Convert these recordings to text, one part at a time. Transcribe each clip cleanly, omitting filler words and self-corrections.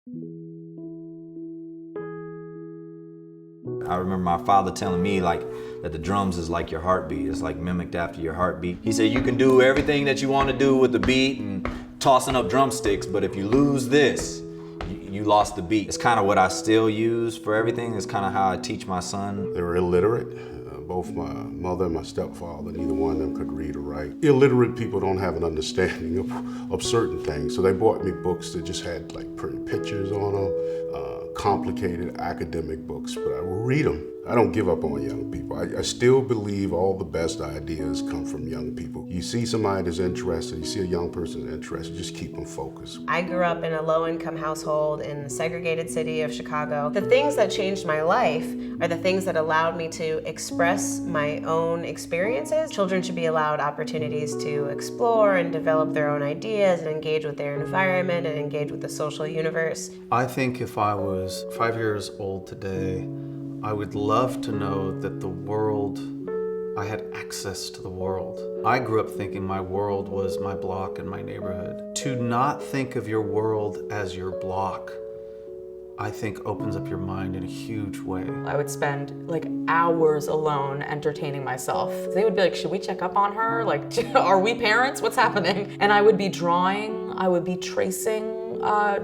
I remember my father telling me that the drums is like your heartbeat. It's like mimicked after your heartbeat. He said you can do everything that you want to do with the beat and tossing up drumsticks, but if you lose this, you lost the beat. It's kind of what I still use for everything. It's kind of how I teach my son. They were illiterate. Both my mother and my stepfather, neither one of them could read or write. Illiterate people don't have an understanding of certain things, so they bought me books that just had like pretty pictures on them, complicated academic books, but I will read them. I don't give up on young people. I still believe all the best ideas come from young people. You see somebody that's interested, you see a young person that's interested, just keep them focused. I grew up in a low-income household in the segregated city of Chicago. The things that changed my life are the things that allowed me to express my own experiences. Children should be allowed opportunities to explore and develop their own ideas and engage with their environment and engage with the social universe. I think if I was 5 years old today, I would love to know that I had access to the world. I grew up thinking my world was my block and my neighborhood. To not think of your world as your block, I think opens up your mind in a huge way. I would spend like hours alone entertaining myself. They would be like, should we check up on her? Like, are we parents? What's happening? And I would be drawing, I would be tracing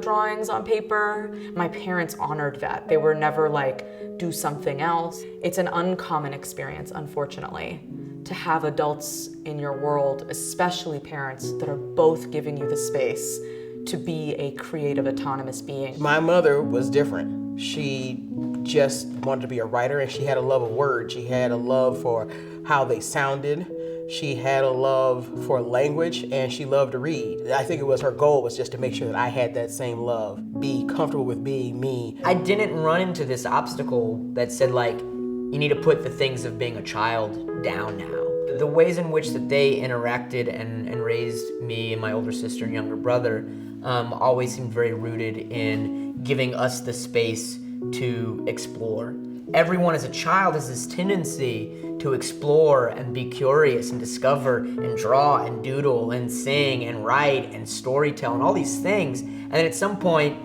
drawings on paper. My parents honored that. They were never like, do something else. It's an uncommon experience, unfortunately, to have adults in your world, especially parents, that are both giving you the space to be a creative, autonomous being. My mother was different. She just wanted to be a writer, and she had a love of words. She had a love for how they sounded. She had a love for language, and she loved to read. I think her goal was just to make sure that I had that same love, be comfortable with being me. I didn't run into this obstacle that said like, you need to put the things of being a child down now. The ways in which that they interacted and raised me and my older sister and younger brother always seemed very rooted in giving us the space to explore. Everyone as a child has this tendency to explore and be curious and discover and draw and doodle and sing and write and storytell and all these things. And then at some point,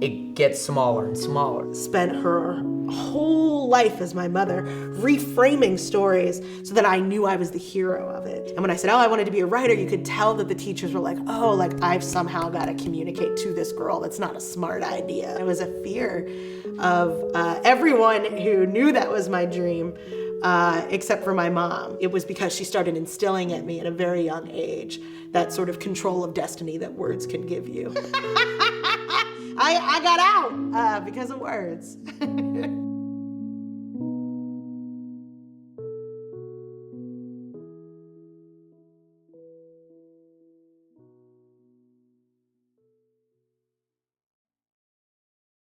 it gets smaller and smaller. Spent her whole life as my mother reframing stories so that I knew I was the hero of it. And when I said, I wanted to be a writer, you could tell that the teachers were like, I've somehow got to communicate to this girl. That's not a smart idea. It was a fear of everyone who knew that was my dream, except for my mom. It was because she started instilling at me at a very young age that sort of control of destiny that words can give you. I got out because of words.